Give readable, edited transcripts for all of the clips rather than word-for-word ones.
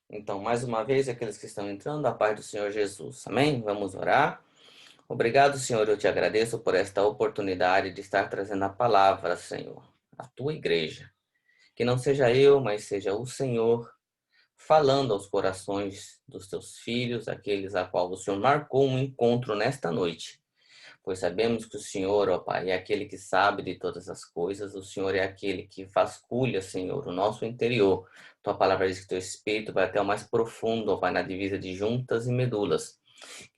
Então, mais uma vez, aqueles que estão entrando, a paz do Senhor Jesus. Amém? Vamos orar. Obrigado, Senhor, eu te agradeço por esta oportunidade de estar trazendo a palavra, Senhor, à tua igreja. Que não seja eu, mas seja o Senhor falando aos corações dos teus filhos, aqueles a qual o Senhor marcou um encontro nesta noite. Pois sabemos que o Senhor, ó Pai, é aquele que sabe de todas as coisas, o Senhor é aquele que vasculha, Senhor, o nosso interior. Tua palavra diz que teu Espírito vai até o mais profundo, ó Pai, na divisa de juntas e medulas.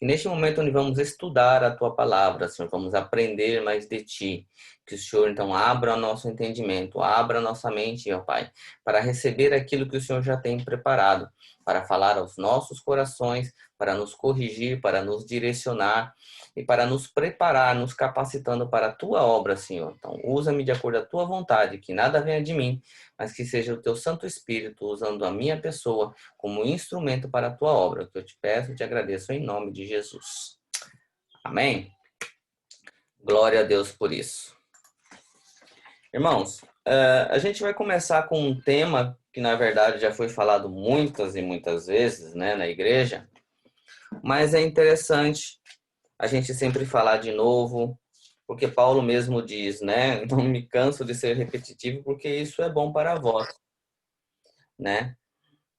E neste momento onde vamos estudar a tua palavra, Senhor, vamos aprender mais de ti. Que o Senhor então abra o nosso entendimento, abra a nossa mente, ó Pai, para receber aquilo que o Senhor já tem preparado, para falar aos nossos corações, para nos corrigir, para nos direcionar e para nos preparar, nos capacitando para a tua obra, Senhor. Então, usa-me de acordo com a tua vontade, que nada venha de mim, mas que seja o teu Santo Espírito usando a minha pessoa como instrumento para a tua obra. O que eu te peço e te agradeço em nome de Jesus. Amém? Glória a Deus por isso. Irmãos, a gente vai começar com um tema que, na verdade, já foi falado muitas e muitas vezes, né, na igreja, mas é interessante a gente sempre falar de novo, porque Paulo mesmo diz, né, não me canso de ser repetitivo, porque isso é bom para vós, né?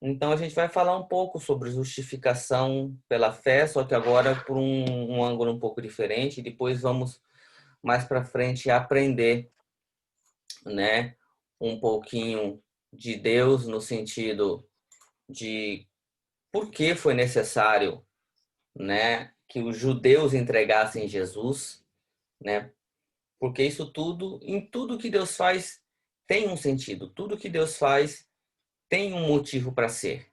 Então a gente vai falar um pouco sobre justificação pela fé, só que agora por um ângulo um pouco diferente, e depois vamos mais para frente aprender, né, um pouquinho de Deus no sentido de por que foi necessário, né, que os judeus entregassem Jesus, né? Porque isso tudo, em tudo que Deus faz, tem um sentido. Tudo que Deus faz tem um motivo para ser,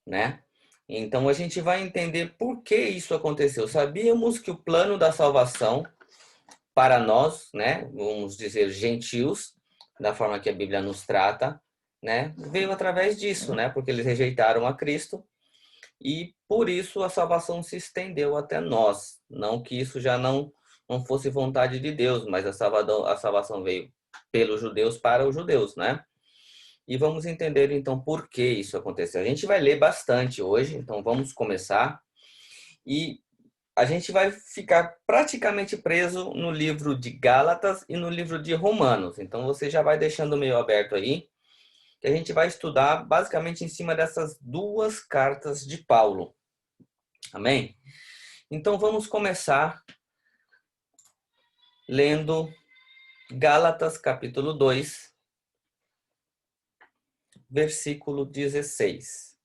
né? Então a gente vai entender por que isso aconteceu. Sabíamos que o plano da salvação para nós, né, vamos dizer gentios, da forma que a Bíblia nos trata, né, veio através disso, né? Porque eles rejeitaram a Cristo e por isso a salvação se estendeu até nós. Não que isso já não fosse vontade de Deus, mas a salvação veio pelos judeus para os judeus, né? E vamos entender então por que isso aconteceu. A gente vai ler bastante hoje, então vamos começar. E a gente vai ficar praticamente preso no livro de Gálatas e no livro de Romanos. Então você já vai deixando meio aberto aí, que a gente vai estudar basicamente em cima dessas duas cartas de Paulo. Amém? Então vamos começar lendo Gálatas capítulo 2, versículo 16.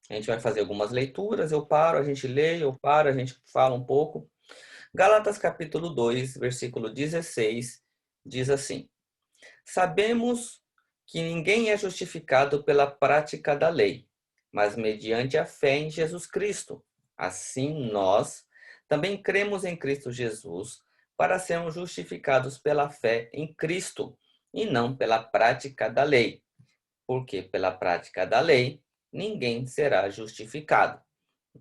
A gente vai fazer algumas leituras, eu paro, a gente lê, eu paro, a gente fala um pouco. Gálatas capítulo 2, versículo 16, diz assim: Sabemos que ninguém é justificado pela prática da lei, mas mediante a fé em Jesus Cristo. Assim, nós também cremos em Cristo Jesus para sermos justificados pela fé em Cristo e não pela prática da lei, porque pela prática da lei ninguém será justificado.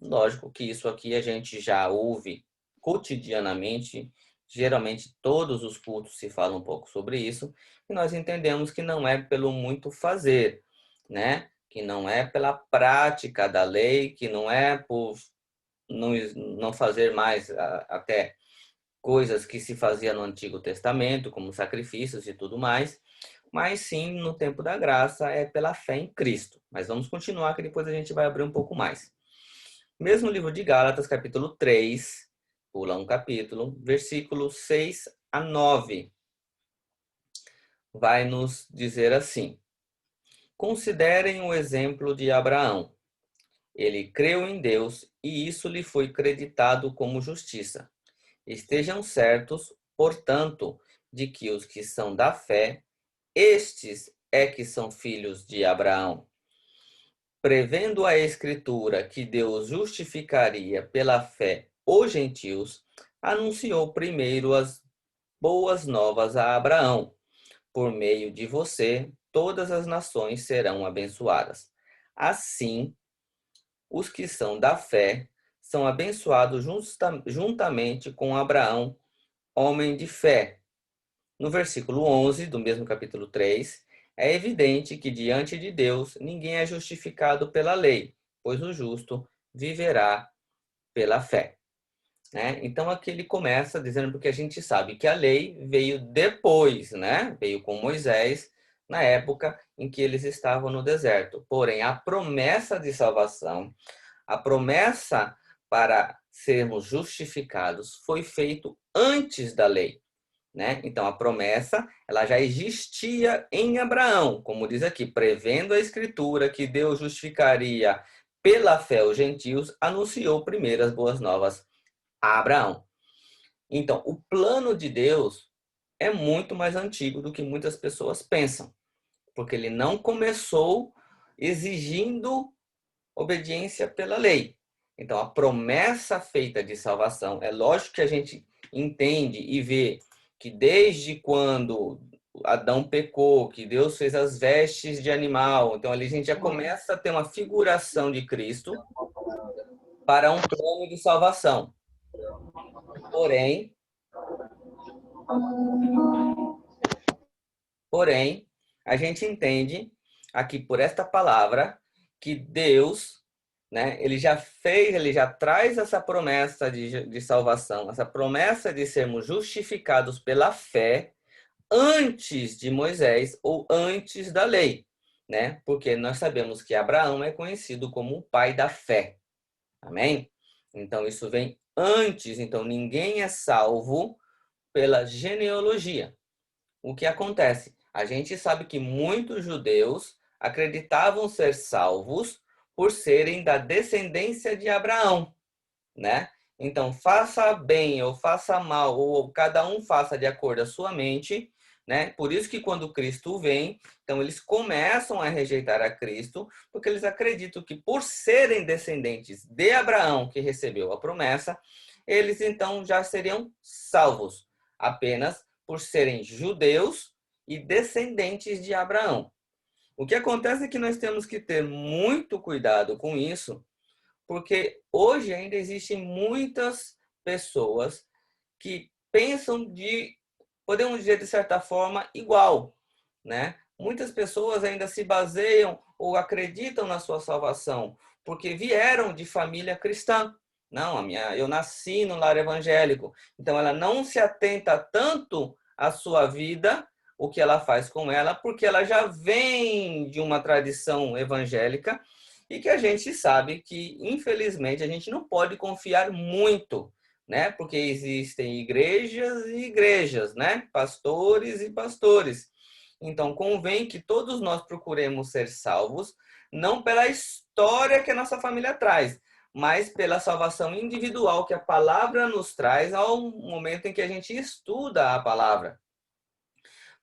Lógico que isso aqui a gente já ouve cotidianamente, geralmente todos os cultos se fala um pouco sobre isso, e nós entendemos que não é pelo muito fazer, né? Que não é pela prática da lei, que não é por não fazer mais até coisas que se fazia no Antigo Testamento, como sacrifícios e tudo mais, mas sim, no tempo da graça, é pela fé em Cristo. Mas vamos continuar, que depois a gente vai abrir um pouco mais. Mesmo livro de Gálatas, capítulo 3, pula um capítulo, versículos 6 a 9, vai nos dizer assim: Considerem o exemplo de Abraão. Ele creu em Deus e isso lhe foi creditado como justiça. Estejam certos, portanto, de que os que são da fé, estes é que são filhos de Abraão. Prevendo a Escritura que Deus justificaria pela fé os gentios, anunciou primeiro as boas novas a Abraão. Por meio de você, todas as nações serão abençoadas. Assim, os que são da fé são abençoados juntamente com Abraão, homem de fé. No versículo 11 do mesmo capítulo 3, É evidente que diante de Deus ninguém é justificado pela lei, pois o justo viverá pela fé. Né? Então aqui ele começa dizendo, porque a gente sabe que a lei veio depois, né? Veio com Moisés, na época em que eles estavam no deserto. Porém, a promessa de salvação, a promessa para sermos justificados foi feito antes da lei. Né? Então a promessa ela já existia em Abraão, como diz aqui, prevendo a escritura que Deus justificaria pela fé os gentios, anunciou primeiro as boas novas a Abraão. Então, o plano de Deus é muito mais antigo do que muitas pessoas pensam, porque ele não começou exigindo obediência pela lei. Então, a promessa feita de salvação, é lógico que a gente entende e vê que desde quando Adão pecou, que Deus fez as vestes de animal, então ali a gente já começa a ter uma figuração de Cristo para um plano de salvação. Porém, a gente entende aqui por esta palavra que Deus, né, ele já fez, ele já traz essa promessa de salvação, essa promessa de sermos justificados pela fé antes de Moisés ou antes da lei, né? Porque nós sabemos que Abraão é conhecido como o pai da fé. Amém? Então isso vem antes, então ninguém é salvo pela genealogia. O que acontece? A gente sabe que muitos judeus acreditavam ser salvos por serem da descendência de Abraão, né? Então, faça bem ou faça mal, ou cada um faça de acordo com a sua mente, né? Por isso que quando Cristo vem, então eles começam a rejeitar a Cristo, porque eles acreditam que por serem descendentes de Abraão, que recebeu a promessa, eles então já seriam salvos, apenas por serem judeus e descendentes de Abraão. O que acontece é que nós temos que ter muito cuidado com isso, porque hoje ainda existem muitas pessoas que pensam podemos dizer de certa forma, igual, né? Muitas pessoas ainda se baseiam ou acreditam na sua salvação porque vieram de família cristã. Não, eu nasci no lar evangélico. Então ela não se atenta tanto à sua vida, o que ela faz com ela, porque ela já vem de uma tradição evangélica e que a gente sabe que, infelizmente, a gente não pode confiar muito, né? Porque existem igrejas e igrejas, né? Pastores e pastores. Então, convém que todos nós procuremos ser salvos, não pela história que a nossa família traz, mas pela salvação individual que a palavra nos traz ao momento em que a gente estuda a palavra.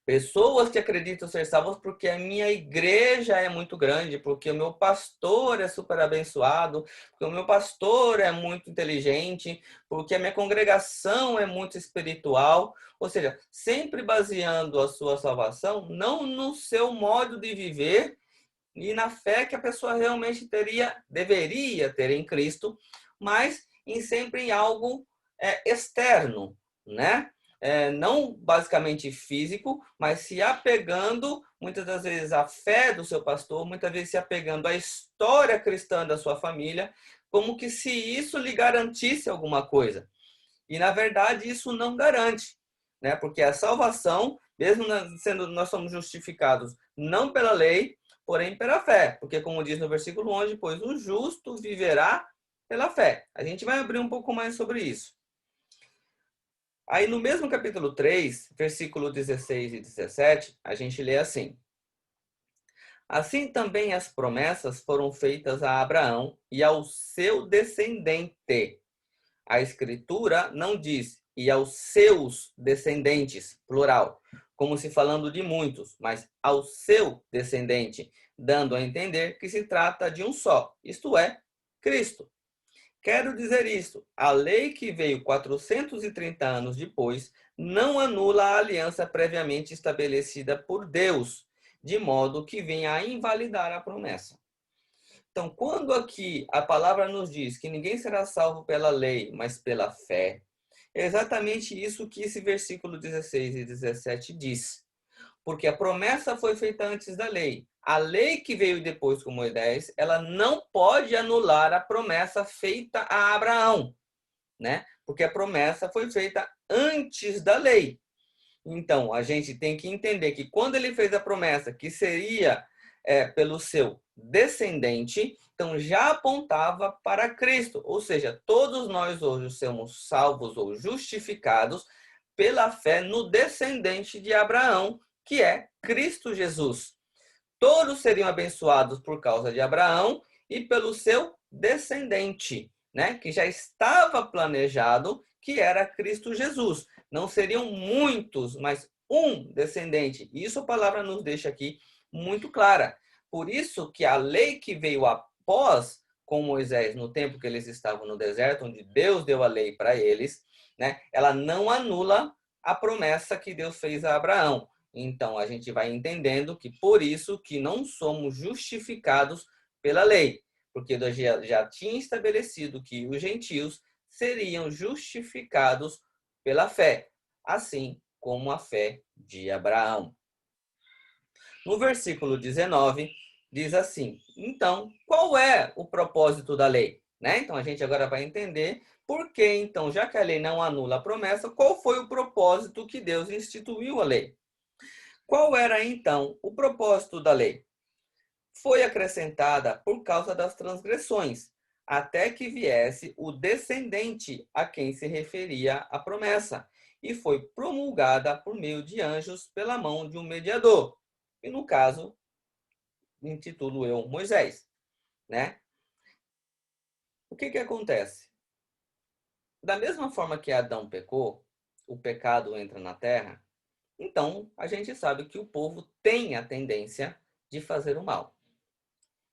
Pessoas que acreditam ser salvas porque a minha igreja é muito grande, porque o meu pastor é super abençoado, porque o meu pastor é muito inteligente, porque a minha congregação é muito espiritual. Ou seja, sempre baseando a sua salvação não no seu modo de viver e na fé que a pessoa realmente deveria ter em Cristo, mas sempre em algo externo, né? Não basicamente físico, mas se apegando muitas das vezes à fé do seu pastor, muitas vezes se apegando à história cristã da sua família, como que se isso lhe garantisse alguma coisa. E na verdade isso não garante, né? Porque a salvação, mesmo sendo nós somos justificados não pela lei, porém pela fé, porque como diz no versículo 11, pois o justo viverá pela fé. A gente vai abrir um pouco mais sobre isso. Aí no mesmo capítulo 3, versículo 16 e 17, a gente lê assim: Assim também as promessas foram feitas a Abraão e ao seu descendente. A escritura não diz e aos seus descendentes, plural, como se falando de muitos, mas ao seu descendente, dando a entender que se trata de um só, isto é, Cristo. Quero dizer isto: a lei que veio 430 anos depois não anula a aliança previamente estabelecida por Deus, de modo que venha a invalidar a promessa. Então, quando aqui a palavra nos diz que ninguém será salvo pela lei, mas pela fé, é exatamente isso que esse versículo 16 e 17 diz. Porque a promessa foi feita antes da lei. A lei que veio depois com Moisés, ela não pode anular a promessa feita a Abraão, né? Porque a promessa foi feita antes da lei. Então, a gente tem que entender que quando ele fez a promessa que seria pelo seu descendente, então já apontava para Cristo. Ou seja, todos nós hoje somos salvos ou justificados pela fé no descendente de Abraão, que é Cristo Jesus. Todos seriam abençoados por causa de Abraão e pelo seu descendente, né? Que já estava planejado, que era Cristo Jesus. Não seriam muitos, mas um descendente. Isso a palavra nos deixa aqui muito clara. Por isso que a lei que veio após com Moisés, no tempo que eles estavam no deserto, onde Deus deu a lei para eles, né? Ela não anula a promessa que Deus fez a Abraão. Então, a gente vai entendendo que por isso que não somos justificados pela lei, porque Deus já tinha estabelecido que os gentios seriam justificados pela fé, assim como a fé de Abraão. No versículo 19, diz assim, então, qual é o propósito da lei? Né? Então, a gente agora vai entender por que, então, já que a lei não anula a promessa, qual foi o propósito que Deus instituiu a lei? Qual era, então, o propósito da lei? Foi acrescentada por causa das transgressões, até que viesse o descendente a quem se referia a promessa, e foi promulgada por meio de anjos pela mão de um mediador. E, no caso, intitulo eu Moisés, né? O que acontece? Da mesma forma que Adão pecou, o pecado entra na terra, então a gente sabe que o povo tem a tendência de fazer o mal.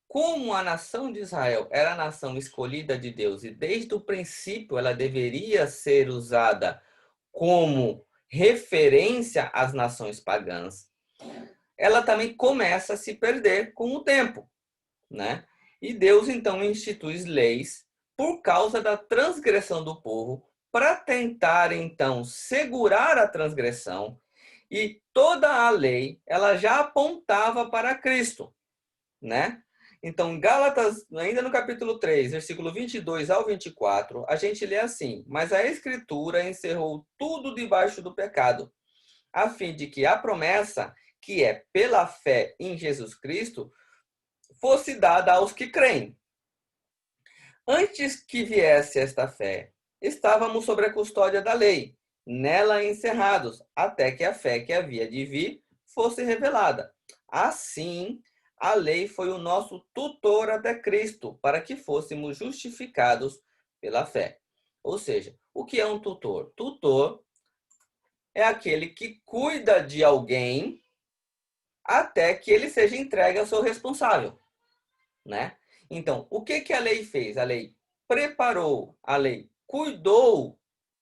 Como a nação de Israel era a nação escolhida de Deus e desde o princípio ela deveria ser usada como referência às nações pagãs, ela também começa a se perder com o tempo, né? E Deus então institui leis por causa da transgressão do povo para tentar então segurar a transgressão, e toda a lei ela já apontava para Cristo, né? Então, Gálatas, ainda no capítulo 3, versículo 22 ao 24, a gente lê assim: mas a Escritura encerrou tudo debaixo do pecado, a fim de que a promessa, que é pela fé em Jesus Cristo, fosse dada aos que creem. Antes que viesse esta fé, estávamos sob a custódia da lei, nela encerrados, até que a fé que havia de vir fosse revelada. Assim, a lei foi o nosso tutor até Cristo, para que fôssemos justificados pela fé. Ou seja, o que é um tutor? Tutor é aquele que cuida de alguém até que ele seja entregue ao seu responsável, né? Então, o que a lei fez? A lei preparou, a lei cuidou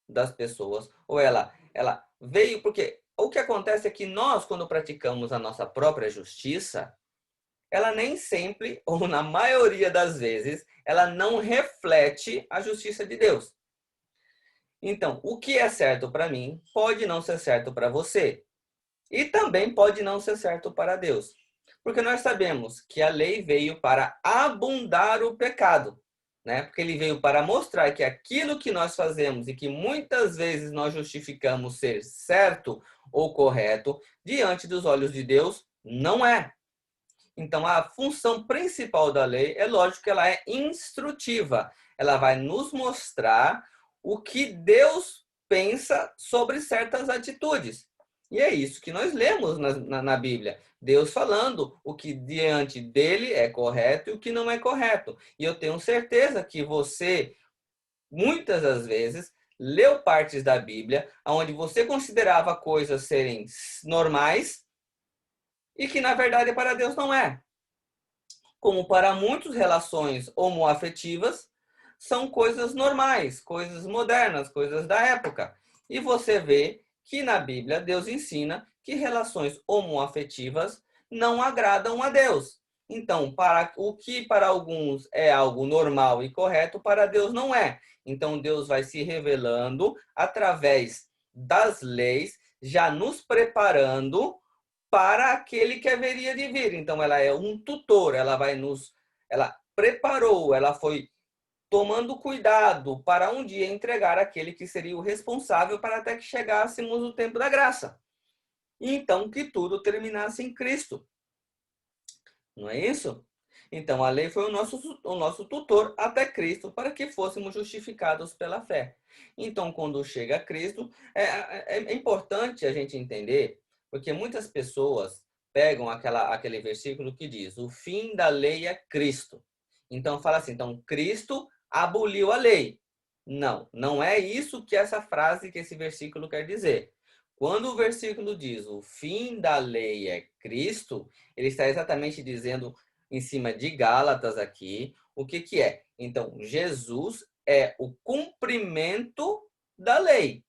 das pessoas, ou ela veio, porque o que acontece é que nós, quando praticamos a nossa própria justiça, ela nem sempre, ou na maioria das vezes, ela não reflete a justiça de Deus. Então, o que é certo para mim pode não ser certo para você. E também pode não ser certo para Deus. Porque nós sabemos que a lei veio para abundar o pecado, né? Porque ele veio para mostrar que aquilo que nós fazemos e que muitas vezes nós justificamos ser certo ou correto, diante dos olhos de Deus, não é. Então, a função principal da lei, é lógico que ela é instrutiva. Ela vai nos mostrar o que Deus pensa sobre certas atitudes. E é isso que nós lemos na Bíblia. Deus falando o que diante dele é correto e o que não é correto. E eu tenho certeza que você, muitas das vezes, leu partes da Bíblia onde você considerava coisas serem normais e que, na verdade, para Deus não é. Como para muitas relações homoafetivas, são coisas normais, coisas modernas, coisas da época. E você vê que na Bíblia Deus ensina que relações homoafetivas não agradam a Deus. Então, para o que para alguns é algo normal e correto, para Deus não é. Então, Deus vai se revelando através das leis, já nos preparando para aquele que haveria de vir. Então, ela é um tutor, ela preparou, ela foi tomando cuidado para um dia entregar aquele que seria o responsável para até que chegássemos o tempo da graça. E então que tudo terminasse em Cristo. Não é isso? Então a lei foi o nosso tutor até Cristo para que fôssemos justificados pela fé. Então, quando chega Cristo, é importante a gente entender, porque muitas pessoas pegam aquele versículo que diz: o fim da lei é Cristo. Então fala assim, então Cristo aboliu a lei. Não, não é isso que essa frase, que esse versículo quer dizer. Quando o versículo diz o fim da lei é Cristo, ele está exatamente dizendo em cima de Gálatas aqui, o que que é? Então, Jesus é o cumprimento da lei.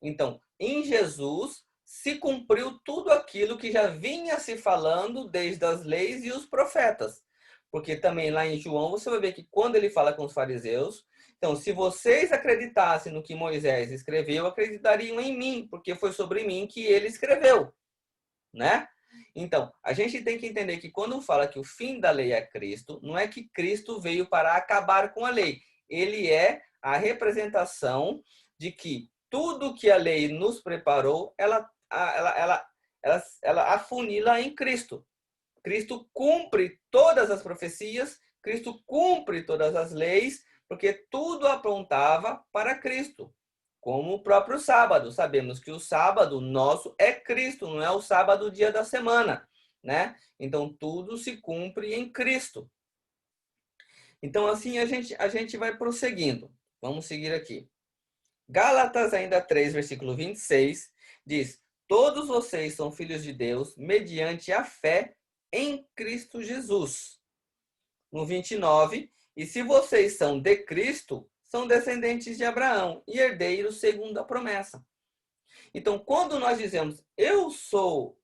Então, em Jesus se cumpriu tudo aquilo que já vinha se falando desde as leis e os profetas. Porque também lá em João você vai ver que quando ele fala com os fariseus, então, se vocês acreditassem no que Moisés escreveu, acreditariam em mim, porque foi sobre mim que ele escreveu, né? Então, a gente tem que entender que quando fala que o fim da lei é Cristo, não é que Cristo veio para acabar com a lei. Ele é a representação de que tudo que a lei nos preparou, ela afunila em Cristo. Cristo cumpre todas as profecias, Cristo cumpre todas as leis, porque tudo apontava para Cristo. Como o próprio sábado. Sabemos que o sábado nosso é Cristo, não é o sábado dia da semana, né? Então tudo se cumpre em Cristo. Então assim a gente vai prosseguindo. Vamos seguir aqui. Gálatas ainda 3, versículo 26, diz: todos vocês são filhos de Deus mediante a fé em Cristo Jesus. No 29, e se vocês são de Cristo, são descendentes de Abraão e herdeiros segundo a promessa. Então, quando nós dizemos, eu sou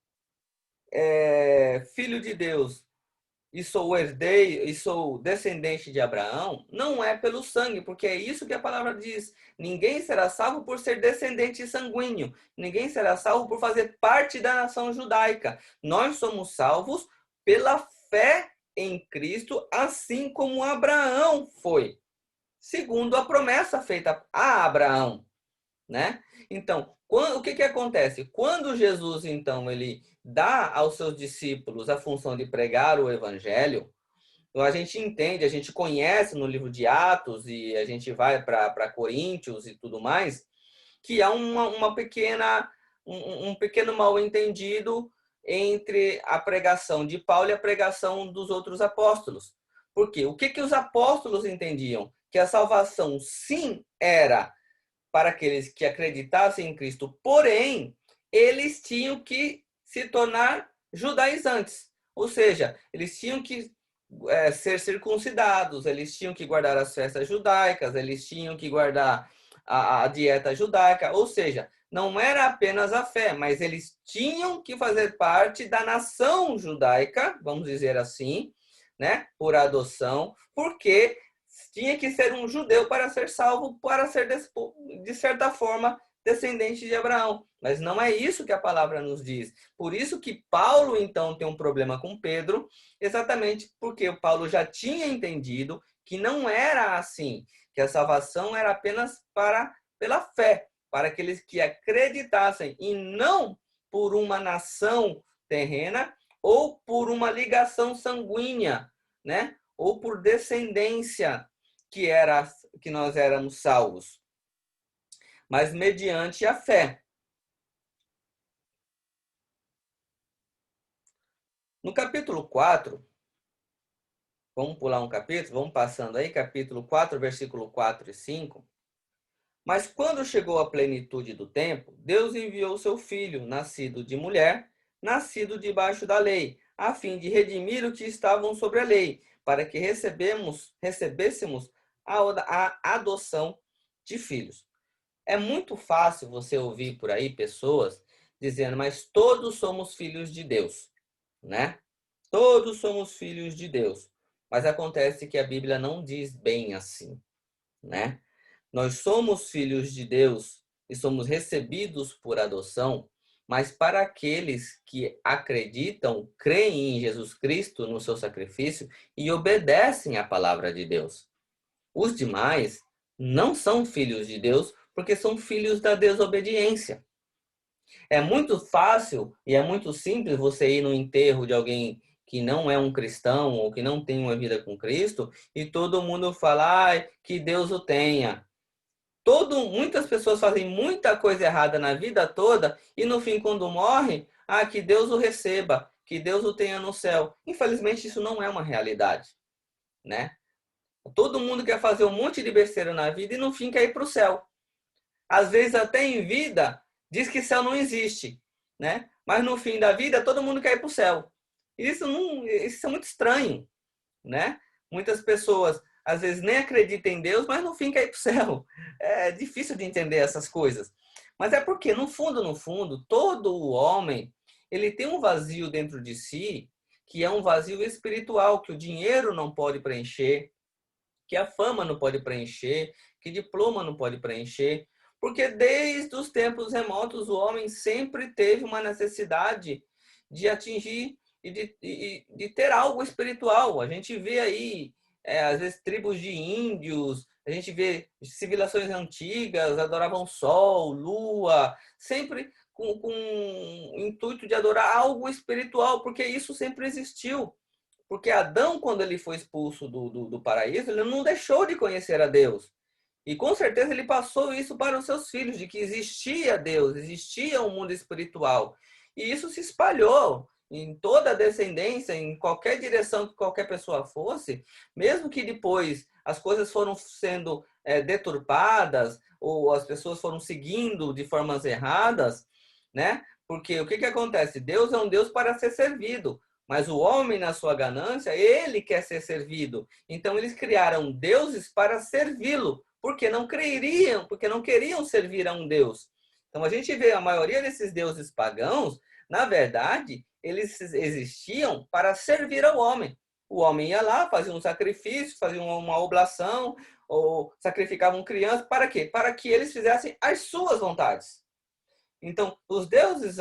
filho de Deus e sou herdeiro e sou descendente de Abraão, não é pelo sangue, porque é isso que a palavra diz. Ninguém será salvo por ser descendente sanguíneo. Ninguém será salvo por fazer parte da nação judaica. Nós somos salvos pela fé em Cristo, assim como Abraão foi, segundo a promessa feita a Abraão, né? Então, o que acontece? Quando Jesus, então, ele dá aos seus discípulos a função de pregar o evangelho, a gente entende, a gente conhece no livro de Atos e a gente vai para Coríntios e tudo mais, que há um pequeno mal-entendido entre a pregação de Paulo e a pregação dos outros apóstolos. Por quê? O que os apóstolos entendiam? Que a salvação, sim, era para aqueles que acreditassem em Cristo, porém, eles tinham que se tornar judaizantes. Ou seja, eles tinham que ser circuncidados, eles tinham que guardar as festas judaicas, eles tinham que guardar a dieta judaica, ou seja, não era apenas a fé, mas eles tinham que fazer parte da nação judaica, vamos dizer assim, né, por adoção, porque tinha que ser um judeu para ser salvo, para ser, de certa forma, descendente de Abraão. Mas não é isso que a palavra nos diz. Por isso que Paulo, então, tem um problema com Pedro, exatamente porque o Paulo já tinha entendido que não era assim, que a salvação era apenas pela fé, para aqueles que acreditassem, e não por uma nação terrena ou por uma ligação sanguínea, né? Ou por descendência que nós éramos salvos, mas mediante a fé. No capítulo 4, vamos pular um capítulo, vamos passando aí, capítulo 4, versículo 4 e 5. Mas quando chegou a plenitude do tempo, Deus enviou seu filho, nascido de mulher, nascido debaixo da lei, a fim de redimir os que estavam sobre a lei, para que recebêssemos a adoção de filhos. É muito fácil você ouvir por aí pessoas dizendo, mas todos somos filhos de Deus, né? Todos somos filhos de Deus. Mas acontece que a Bíblia não diz bem assim, né? Nós somos filhos de Deus e somos recebidos por adoção mas para aqueles que acreditam, creem em Jesus Cristo, no seu sacrifício e obedecem à palavra de Deus. Os demais não são filhos de Deus porque são filhos da desobediência. É muito fácil e é muito simples você ir no enterro de alguém que não é um cristão ou que não tem uma vida com Cristo e todo mundo fala, que Deus o tenha. Muitas pessoas fazem muita coisa errada na vida toda e no fim, quando morre, que Deus o receba, que Deus o tenha no céu. Infelizmente, isso não é uma realidade, né? Todo mundo quer fazer um monte de besteira na vida e no fim quer ir para o céu. Às vezes, até em vida, diz que céu não existe, né? Mas no fim da vida, todo mundo quer ir para o céu. Isso é muito estranho, né? Muitas pessoas às vezes nem acreditam em Deus, mas no fim quer ir para o céu. É difícil de entender essas coisas. Mas é porque, no fundo, todo o homem, ele tem um vazio dentro de si, que é um vazio espiritual, que o dinheiro não pode preencher, que a fama não pode preencher, que diploma não pode preencher. Porque desde os tempos remotos, o homem sempre teve uma necessidade de atingir e de ter algo espiritual. A gente vê aí, às vezes, tribos de índios, a gente vê civilizações antigas, adoravam sol, lua, sempre com o intuito de adorar algo espiritual, porque isso sempre existiu. Porque Adão, quando ele foi expulso do paraíso, ele não deixou de conhecer a Deus. E com certeza ele passou isso para os seus filhos, de que existia Deus, existia um mundo espiritual. E isso se espalhou em toda a descendência, em qualquer direção que qualquer pessoa fosse, mesmo que depois as coisas foram sendo deturpadas, ou as pessoas foram seguindo de formas erradas, né? Porque o que acontece? Deus é um Deus para ser servido. Mas o homem, na sua ganância, ele quer ser servido. Então, eles criaram deuses para servi-lo, porque não queriam servir a um Deus. Então, a gente vê a maioria desses deuses pagãos, na verdade, eles existiam para servir ao homem. O homem ia lá, fazia um sacrifício, fazia uma oblação, ou sacrificavam crianças. Para quê? Para que eles fizessem as suas vontades. Então, os deuses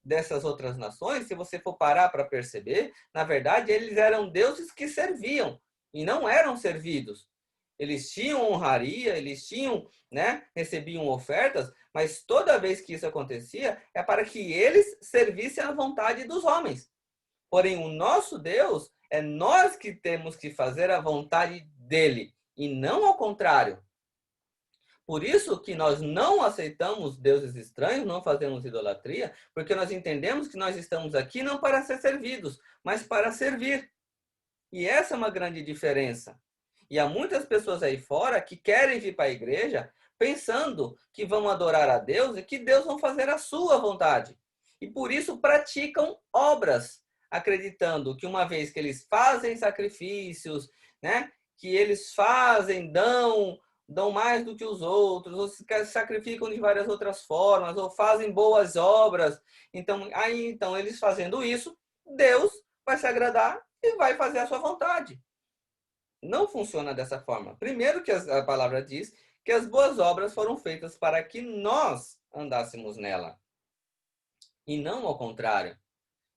dessas outras nações, se você for parar para perceber, na verdade, eles eram deuses que serviam e não eram servidos. Eles tinham honraria, eles tinham, né, recebiam ofertas, mas toda vez que isso acontecia, é para que eles servissem à vontade dos homens. Porém, o nosso Deus, é nós que temos que fazer a vontade dele, e não ao contrário. Por isso que nós não aceitamos deuses estranhos, não fazemos idolatria, porque nós entendemos que nós estamos aqui não para ser servidos, mas para servir. E essa é uma grande diferença. E há muitas pessoas aí fora que querem vir para a igreja pensando que vão adorar a Deus e que Deus vai fazer a sua vontade. E por isso praticam obras, acreditando que uma vez que eles fazem sacrifícios, né, que eles dão mais do que os outros, ou se sacrificam de várias outras formas, ou fazem boas obras. Então eles fazendo isso, Deus vai se agradar e vai fazer a sua vontade. Não funciona dessa forma. Primeiro que a palavra diz que as boas obras foram feitas para que nós andássemos nela, e não ao contrário.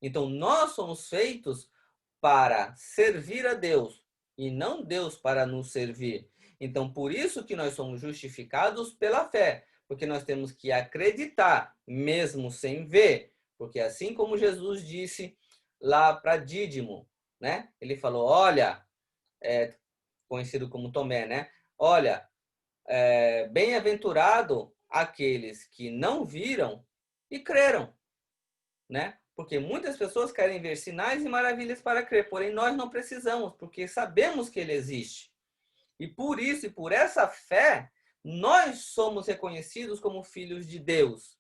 Então nós somos feitos para servir a Deus, e não Deus para nos servir. Então, por isso que nós somos justificados pela fé, porque nós temos que acreditar, mesmo sem ver. Porque assim como Jesus disse lá para Dídimo, né? Ele falou, olha, conhecido como Tomé, né? Olha, bem-aventurado aqueles que não viram e creram, né? Porque muitas pessoas querem ver sinais e maravilhas para crer, porém nós não precisamos, porque sabemos que ele existe. E por isso, e por essa fé, nós somos reconhecidos como filhos de Deus,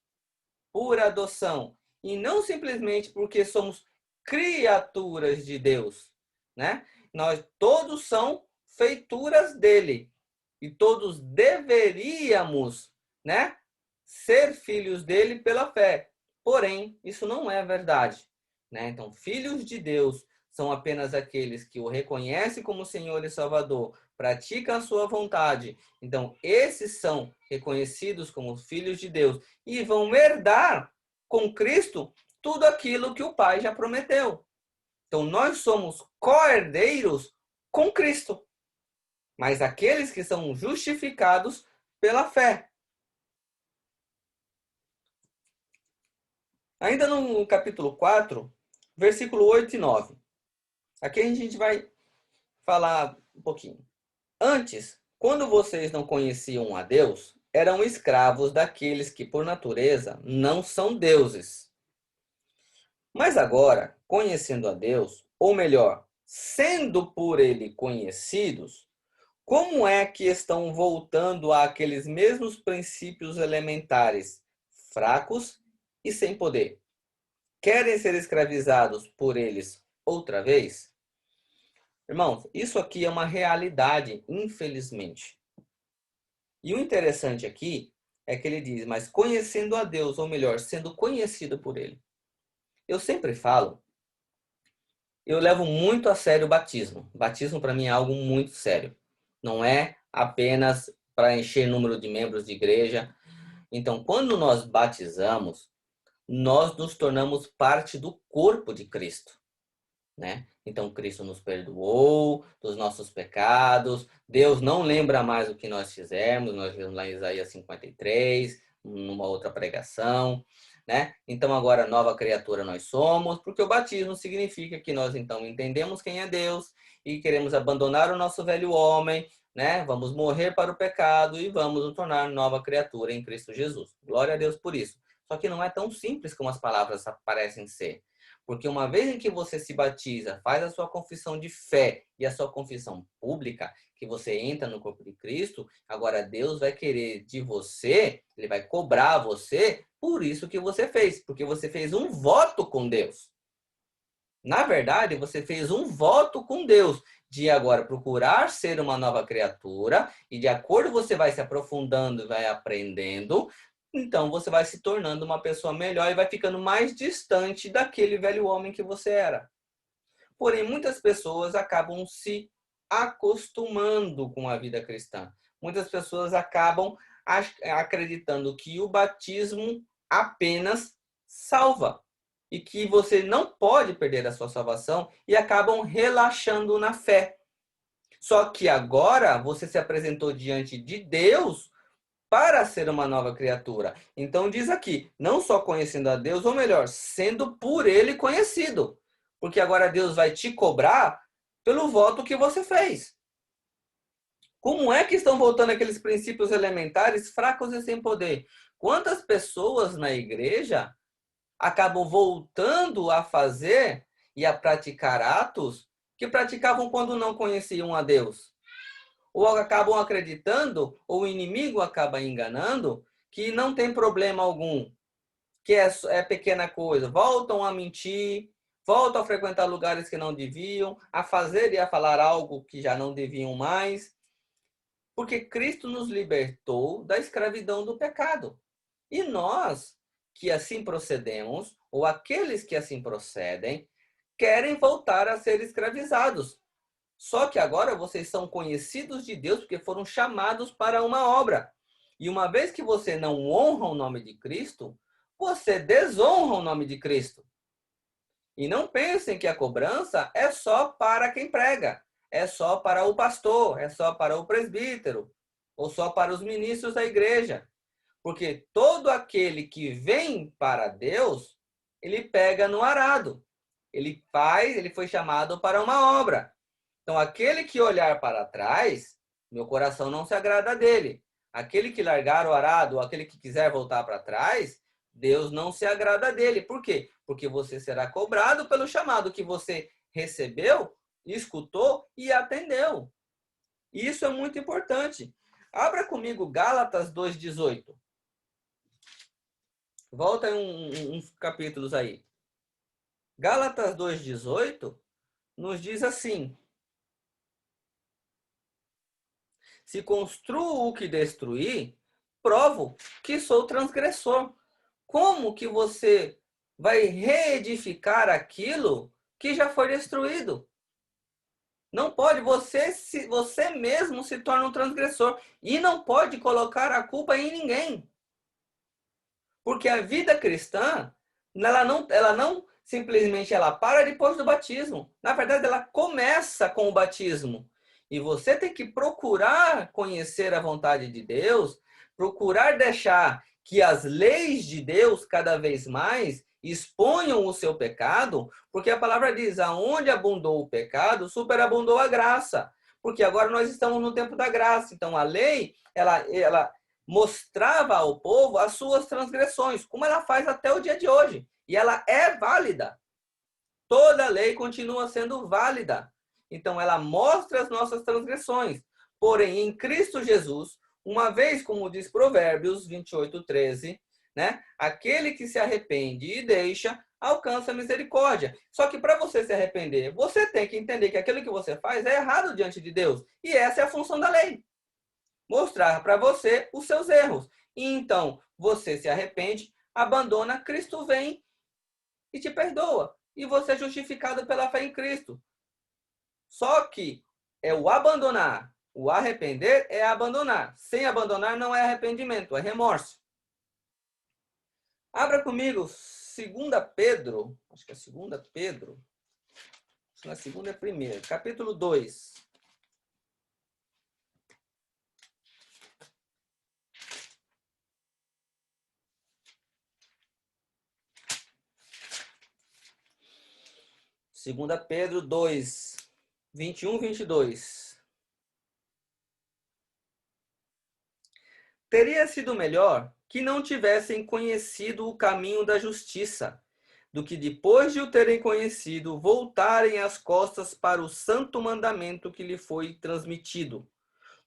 por adoção. E não simplesmente porque somos criaturas de Deus, né? Nós todos são feituras dele. E todos deveríamos, né, ser filhos dele pela fé. Porém, isso não é verdade, né? Então, filhos de Deus são apenas aqueles que o reconhecem como Senhor e Salvador, praticam a sua vontade. Então, esses são reconhecidos como filhos de Deus e vão herdar com Cristo tudo aquilo que o Pai já prometeu. Então, nós somos co-herdeiros com Cristo. Mas aqueles que são justificados pela fé. Ainda no capítulo 4, versículo 8 e 9. Aqui a gente vai falar um pouquinho. Antes, quando vocês não conheciam a Deus, eram escravos daqueles que, por natureza, não são deuses. Mas agora, conhecendo a Deus, ou melhor, sendo por Ele conhecidos, como é que estão voltando àqueles mesmos princípios elementares, fracos e sem poder? Querem ser escravizados por eles outra vez? Irmãos, isso aqui é uma realidade, infelizmente. E o interessante aqui é que ele diz, mas conhecendo a Deus, ou melhor, sendo conhecido por Ele. Eu sempre falo, eu levo muito a sério o batismo. Batismo para mim é algo muito sério. Não é apenas para encher número de membros de igreja. Então, quando nós batizamos, nós nos tornamos parte do corpo de Cristo, né? Então, Cristo nos perdoou dos nossos pecados. Deus não lembra mais o que nós fizemos. Nós vimos lá em Isaías 53, numa outra pregação, né? Então, agora, nova criatura nós somos, porque o batismo significa que nós, então, entendemos quem é Deus e queremos abandonar o nosso velho homem, né? Vamos morrer para o pecado e vamos nos tornar nova criatura em Cristo Jesus. Glória a Deus por isso. Só que não é tão simples como as palavras parecem ser. Porque uma vez em que você se batiza, faz a sua confissão de fé e a sua confissão pública, que você entra no corpo de Cristo, agora Deus vai querer de você, Ele vai cobrar você por isso que você fez, porque você fez um voto com Deus. Na verdade, você fez um voto com Deus de agora procurar ser uma nova criatura e de acordo você vai se aprofundando e vai aprendendo, então você vai se tornando uma pessoa melhor e vai ficando mais distante daquele velho homem que você era. Porém, muitas pessoas acabam se acostumando com a vida cristã. Muitas pessoas acabam acreditando que o batismo apenas salva e que você não pode perder a sua salvação e acabam relaxando na fé. Só que agora você se apresentou diante de Deus para ser uma nova criatura. Então diz aqui, não só conhecendo a Deus, ou melhor, sendo por Ele conhecido. Porque agora Deus vai te cobrar pelo voto que você fez. Como é que estão voltando aqueles princípios elementares fracos e sem poder? Quantas pessoas na igreja acabam voltando a fazer e a praticar atos que praticavam quando não conheciam a Deus? Ou acabam acreditando, ou o inimigo acaba enganando, que não tem problema algum, que é pequena coisa. Voltam a mentir, voltam a frequentar lugares que não deviam, a fazer e a falar algo que já não deviam mais, porque Cristo nos libertou da escravidão do pecado. E nós, que assim procedemos, ou aqueles que assim procedem, querem voltar a ser escravizados. Só que agora vocês são conhecidos de Deus porque foram chamados para uma obra. E uma vez que você não honra o nome de Cristo, você desonra o nome de Cristo. E não pensem que a cobrança é só para quem prega, é só para o pastor, é só para o presbítero, ou só para os ministros da igreja. Porque todo aquele que vem para Deus, ele pega no arado. Ele foi chamado para uma obra. Então, aquele que olhar para trás, meu coração não se agrada dele. Aquele que largar o arado, ou aquele que quiser voltar para trás, Deus não se agrada dele. Por quê? Porque você será cobrado pelo chamado que você recebeu, escutou e atendeu. Isso é muito importante. Abra comigo Gálatas 2,18. Volta uns capítulos aí. Gálatas 2,18 nos diz assim: se construo o que destruí, provo que sou transgressor. Como que você vai reedificar aquilo que já foi destruído. Não pode, você mesmo se torna um transgressor e não pode colocar a culpa em ninguém. Porque a vida cristã, ela não simplesmente ela para depois do batismo. Na verdade, ela começa com o batismo. E você tem que procurar conhecer a vontade de Deus, procurar deixar que as leis de Deus cada vez mais exponham o seu pecado, porque a palavra diz: aonde abundou o pecado, superabundou a graça. Porque agora nós estamos no tempo da graça. Então a lei, ela mostrava ao povo as suas transgressões, como ela faz até o dia de hoje. E ela é válida. Toda lei continua sendo válida. Então, ela mostra as nossas transgressões. Porém, em Cristo Jesus, uma vez, como diz Provérbios 28:13, né? Aquele que se arrepende e deixa, alcança a misericórdia. Só que para você se arrepender, você tem que entender que aquilo que você faz é errado diante de Deus. E essa é a função da lei. Mostrar para você os seus erros. E então, você se arrepende, abandona, Cristo vem e te perdoa. E você é justificado pela fé em Cristo. Só que é o abandonar. O arrepender é abandonar. Sem abandonar não é arrependimento, é remorso. Abra comigo 2 Pedro, acho que é 2 Pedro, na segunda é primeira, capítulo 2. Segunda Pedro 2, 21, 22. Teria sido melhor que não tivessem conhecido o caminho da justiça, do que depois de o terem conhecido, voltarem as costas para o santo mandamento que lhe foi transmitido.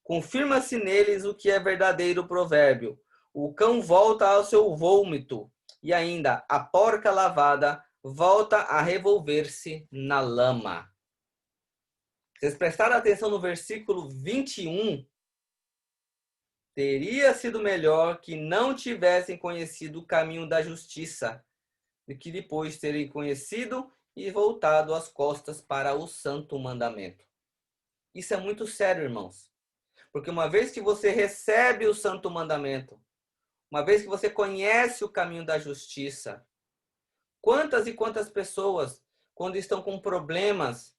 Confirma-se neles o que é verdadeiro provérbio: o cão volta ao seu vômito, e ainda a porca lavada volta a revolver-se na lama. Vocês prestaram atenção no versículo 21? Teria sido melhor que não tivessem conhecido o caminho da justiça, do que depois terem conhecido e voltado as costas para o santo mandamento. Isso é muito sério, irmãos. Porque uma vez que você recebe o santo mandamento, uma vez que você conhece o caminho da justiça, quantas e quantas pessoas, quando estão com problemas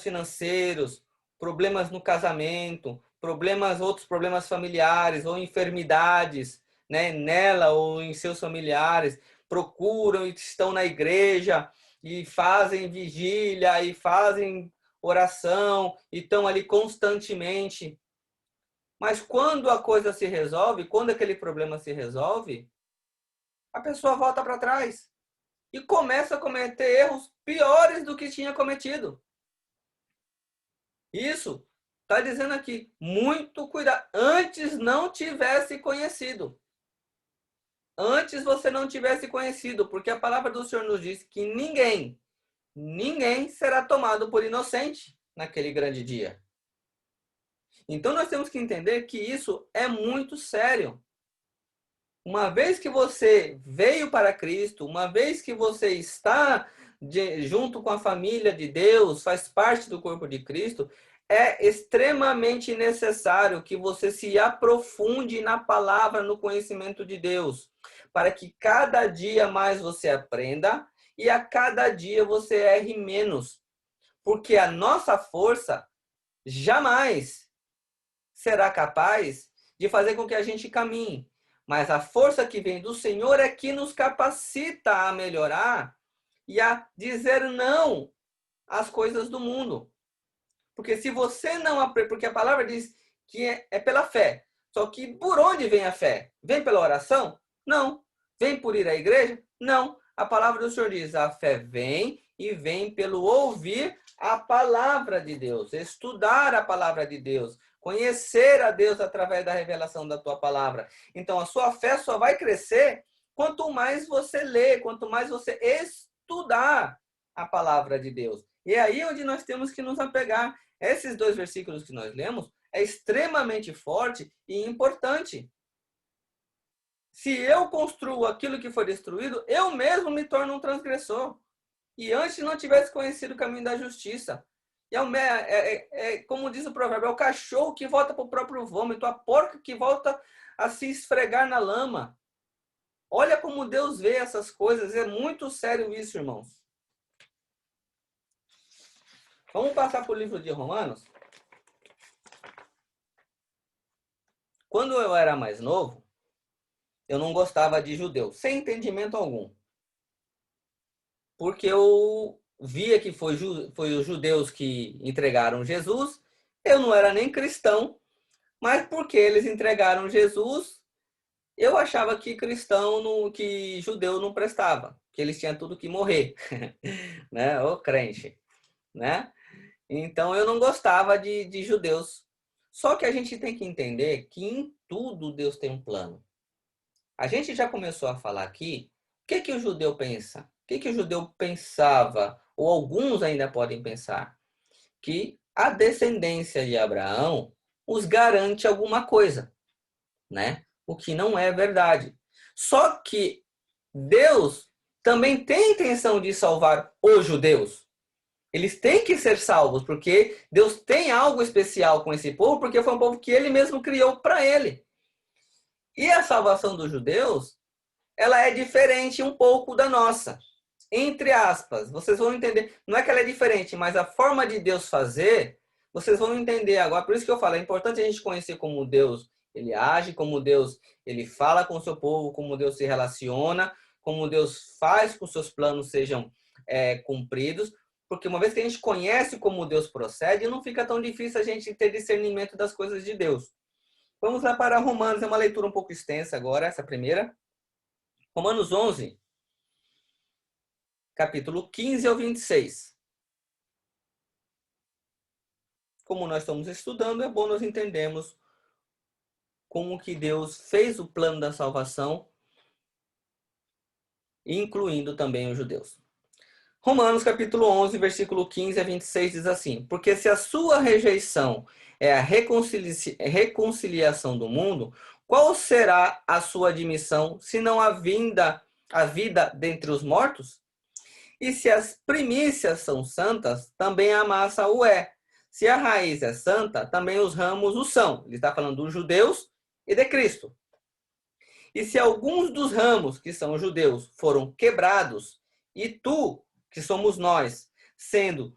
financeiros, problemas no casamento, outros problemas familiares ou enfermidades, né, nela ou em seus familiares, procuram e estão na igreja e fazem vigília e fazem oração e estão ali constantemente. Mas quando a coisa se resolve, quando aquele problema se resolve, a pessoa volta para trás e começa a cometer erros piores do que tinha cometido. Isso está dizendo aqui, muito cuidado. Antes não tivesse conhecido. Antes você não tivesse conhecido, porque a palavra do Senhor nos diz que ninguém será tomado por inocente naquele grande dia. Então nós temos que entender que isso é muito sério. Uma vez que você veio para Cristo, uma vez que você está junto com a família de Deus, faz parte do corpo de Cristo, é extremamente necessário que você se aprofunde na palavra, no conhecimento de Deus, para que cada dia mais você aprenda e a cada dia você erre menos. Porque a nossa força jamais será capaz de fazer com que a gente caminhe. Mas a força que vem do Senhor é que nos capacita a melhorar e a dizer não às coisas do mundo. Porque se você não... Porque a palavra diz que é pela fé. Só que por onde vem a fé? Vem pela oração? Não. Vem por ir à igreja? Não. A palavra do Senhor diz, a fé vem e vem pelo ouvir a palavra de Deus. Estudar a palavra de Deus. Conhecer a Deus através da revelação da tua palavra. Então, a sua fé só vai crescer quanto mais você lê, quanto mais você estudar a palavra de Deus. E é aí onde nós temos que nos apegar. Esses 2 versículos que nós lemos é extremamente forte e importante. Se eu construo aquilo que foi destruído, eu mesmo me torno um transgressor. e antes não tivesse conhecido o caminho da justiça. E como diz o provérbio, é o cachorro que volta para o próprio vômito, a porca que volta a se esfregar na lama. Olha como Deus vê essas coisas, é muito sério isso, irmãos. Vamos passar para o livro de Romanos. Quando eu era mais novo, eu não gostava de judeus, sem entendimento algum. Porque eu via que foi os judeus que entregaram Jesus. Eu não era nem cristão, mas porque eles entregaram Jesus, eu achava que que judeu não prestava, que eles tinham tudo que morrer, né? Ô crente, né? Então eu não gostava de judeus. Só que a gente tem que entender que em tudo Deus tem um plano. A gente já começou a falar aqui o que o judeu pensa, o que o judeu pensava, ou alguns ainda podem pensar, que a descendência de Abraão os garante alguma coisa, né? O que não é verdade. Só que Deus também tem intenção de salvar os judeus. Eles têm que ser salvos, porque Deus tem algo especial com esse povo, porque foi um povo que ele mesmo criou para ele. E a salvação dos judeus, ela é diferente um pouco da nossa. Entre aspas, vocês vão entender. Não é que ela é diferente, mas a forma de Deus fazer, vocês vão entender agora. Por isso que eu falo, é importante a gente conhecer como Deus ele age, como Deus ele fala com o seu povo, como Deus se relaciona, como Deus faz com que os seus planos sejam cumpridos. Porque uma vez que a gente conhece como Deus procede, não fica tão difícil a gente ter discernimento das coisas de Deus. Vamos lá para Romanos, é uma leitura um pouco extensa agora, essa primeira. Romanos 11, capítulo 15 ao 26. Como nós estamos estudando, é bom nós entendermos como que Deus fez o plano da salvação, incluindo também os judeus. Romanos capítulo 11, versículo 15 a 26 diz assim: porque se a sua rejeição é a reconciliação do mundo, qual será a sua admissão, se não a vida dentre os mortos? E se as primícias são santas, também a massa o é. Se a raiz é santa, também os ramos o são. Ele está falando dos judeus e de Cristo. E se alguns dos ramos, que são os judeus, foram quebrados, e tu, que somos nós, sendo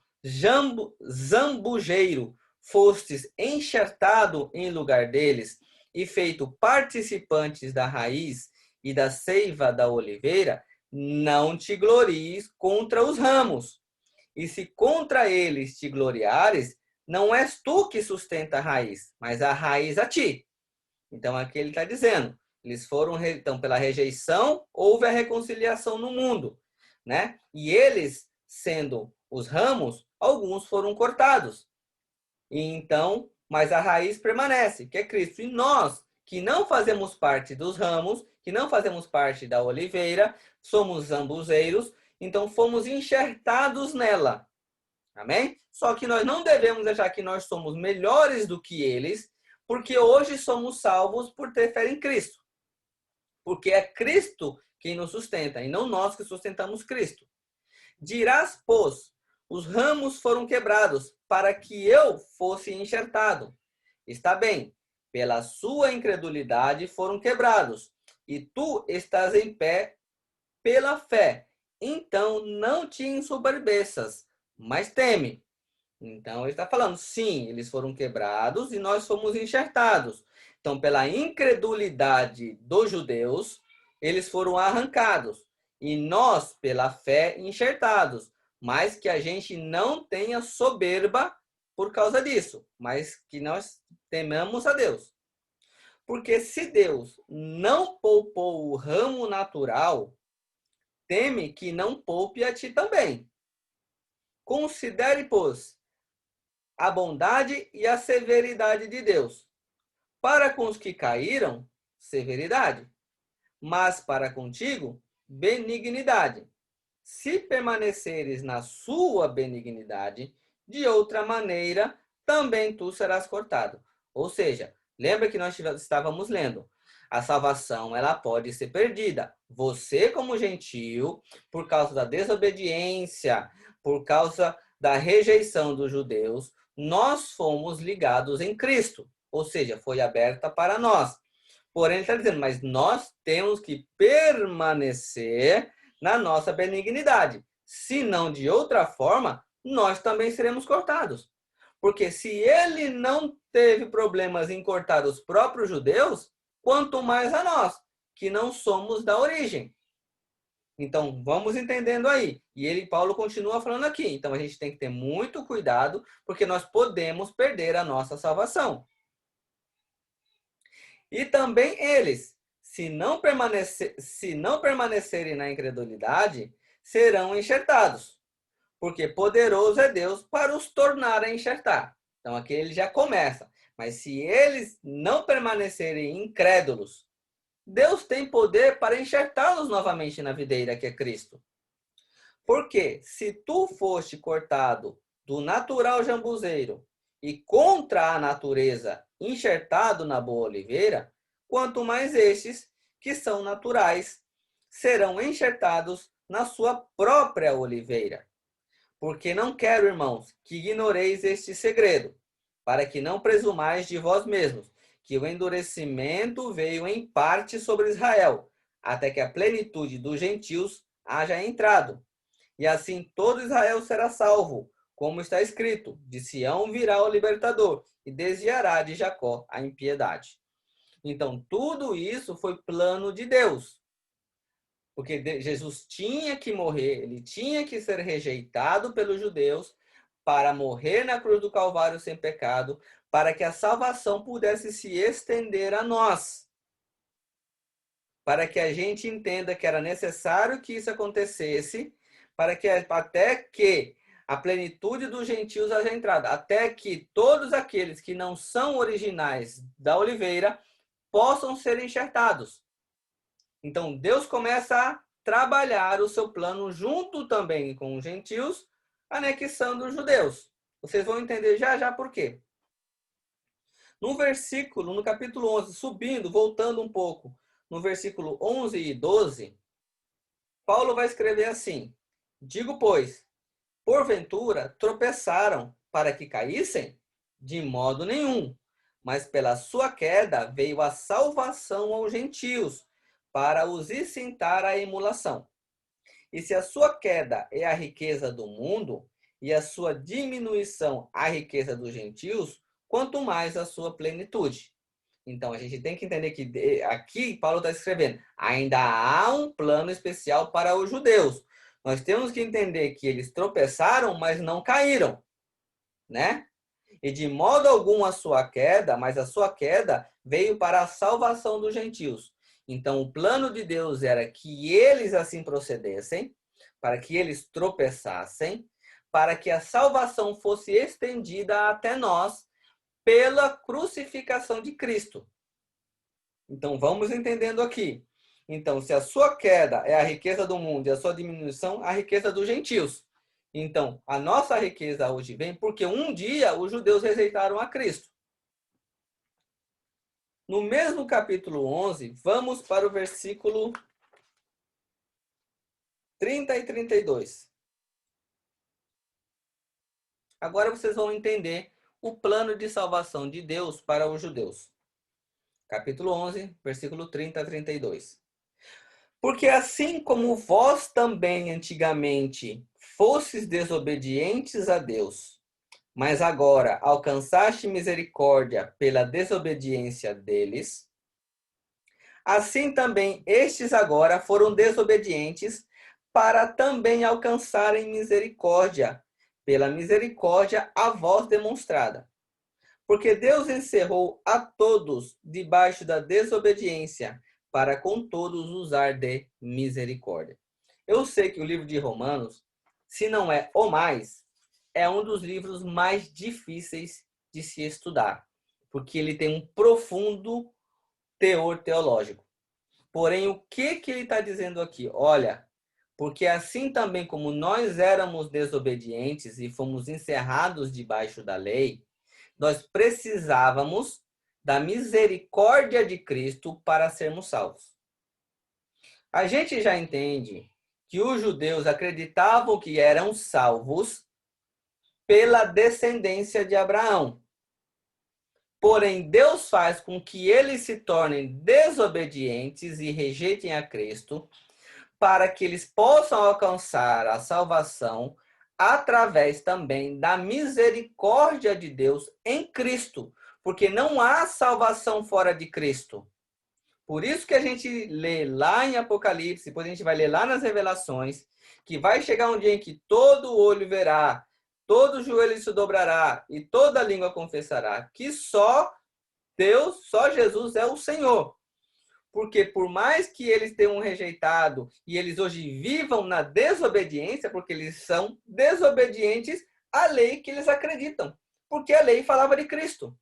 zambujeiro, fostes enxertado em lugar deles, e feito participantes da raiz e da seiva da oliveira, não te glories contra os ramos. E se contra eles te gloriares, não és tu que sustenta a raiz, mas a raiz a ti. Então aqui ele está dizendo, eles foram, então pela rejeição, houve a reconciliação no mundo, né? E eles, sendo os ramos, alguns foram cortados. E então, mas a raiz permanece, que é Cristo. E nós, que não fazemos parte dos ramos, que não fazemos parte da oliveira, somos zambuzeiros, então fomos enxertados nela. Amém? Só que nós não devemos achar que nós somos melhores do que eles, porque hoje somos salvos por ter fé em Cristo. Porque é Cristo quem nos sustenta, e não nós que sustentamos Cristo. Dirás, pois, os ramos foram quebrados, para que eu fosse enxertado. Está bem, pela sua incredulidade foram quebrados, e tu estás em pé pela fé. Então não te ensoberbeças, mas teme. Então ele está falando, sim, eles foram quebrados e nós fomos enxertados. Então, pela incredulidade dos judeus, eles foram arrancados. E nós, pela fé, enxertados. Mas que a gente não tenha soberba por causa disso, mas que nós temamos a Deus. Porque se Deus não poupou o ramo natural, teme que não poupe a ti também. Considere, pois, a bondade e a severidade de Deus. Para com os que caíram, severidade, mas para contigo, benignidade. Se permaneceres na sua benignidade, de outra maneira, também tu serás cortado. Ou seja, lembra que nós estávamos lendo. A salvação, ela pode ser perdida. Você, como gentio, por causa da desobediência, por causa da rejeição dos judeus, nós fomos ligados em Cristo. Ou seja, foi aberta para nós. Porém, ele está dizendo, mas nós temos que permanecer na nossa benignidade. Se não de outra forma, nós também seremos cortados. Porque se ele não teve problemas em cortar os próprios judeus, quanto mais a nós, que não somos da origem. Então, vamos entendendo aí. E Paulo continua falando aqui. Então, a gente tem que ter muito cuidado, porque nós podemos perder a nossa salvação. E também eles, se não permanecerem na incredulidade, serão enxertados. Porque poderoso é Deus para os tornar a enxertar. Então, aqui ele já começa. Mas se eles não permanecerem incrédulos, Deus tem poder para enxertá-los novamente na videira que é Cristo. Porque se tu foste cortado do natural jambuzeiro e contra a natureza enxertado na boa oliveira, quanto mais estes, que são naturais, serão enxertados na sua própria oliveira. Porque não quero, irmãos, que ignoreis este segredo, para que não presumais de vós mesmos, que o endurecimento veio em parte sobre Israel, até que a plenitude dos gentios haja entrado. E assim todo Israel será salvo, como está escrito, de Sião virá o libertador, e desviará de Jacó a impiedade. Então, tudo isso foi plano de Deus. Porque Jesus tinha que morrer, ele tinha que ser rejeitado pelos judeus para morrer na cruz do Calvário sem pecado, para que a salvação pudesse se estender a nós. Para que a gente entenda que era necessário que isso acontecesse, para que até que a plenitude dos gentios haja entrado, até que todos aqueles que não são originais da oliveira possam ser enxertados. Então, Deus começa a trabalhar o seu plano junto também com os gentios, anexando os judeus. Vocês vão entender já por quê. No capítulo 11, subindo, voltando um pouco, no versículo 11 e 12, Paulo vai escrever assim: digo, pois, porventura tropeçaram para que caíssem? De modo nenhum. Mas pela sua queda veio a salvação aos gentios, para os incitar à emulação. E se a sua queda é a riqueza do mundo, e a sua diminuição a riqueza dos gentios, quanto mais a sua plenitude. Então, a gente tem que entender que aqui Paulo está escrevendo, ainda há um plano especial para os judeus. Nós temos que entender que eles tropeçaram, mas não caíram, né? E de modo algum a sua queda, mas a sua queda veio para a salvação dos gentios. Então, o plano de Deus era que eles assim procedessem, para que eles tropeçassem, para que a salvação fosse estendida até nós pela crucificação de Cristo. Então, vamos entendendo aqui. Então, se a sua queda é a riqueza do mundo e a sua diminuição, a riqueza dos gentios. Então, a nossa riqueza hoje vem porque um dia os judeus rejeitaram a Cristo. No mesmo capítulo 11, vamos para o versículo 30 e 32. Agora vocês vão entender o plano de salvação de Deus para os judeus. Capítulo 11, versículo 30 a 32. Porque assim como vós também antigamente fostes desobedientes a Deus, mas agora alcançaste misericórdia pela desobediência deles, assim também estes agora foram desobedientes para também alcançarem misericórdia, pela misericórdia a vós demonstrada. Porque Deus encerrou a todos debaixo da desobediência, para com todos usar de misericórdia. Eu sei que o livro de Romanos, se não é o mais, é um dos livros mais difíceis de se estudar, porque ele tem um profundo teor teológico. Porém, o que ele está dizendo aqui? Olha, porque assim também como nós éramos desobedientes e fomos encerrados debaixo da lei, nós precisávamos da misericórdia de Cristo para sermos salvos. A gente já entende que os judeus acreditavam que eram salvos pela descendência de Abraão. Porém, Deus faz com que eles se tornem desobedientes e rejeitem a Cristo, para que eles possam alcançar a salvação através também da misericórdia de Deus em Cristo, porque não há salvação fora de Cristo. Por isso que a gente lê lá em Apocalipse, depois a gente vai ler lá nas Revelações, que vai chegar um dia em que todo olho verá, todo joelho se dobrará e toda língua confessará que só Deus, só Jesus é o Senhor. Porque por mais que eles tenham rejeitado e eles hoje vivam na desobediência, porque eles são desobedientes à lei que eles acreditam, porque a lei falava de Cristo.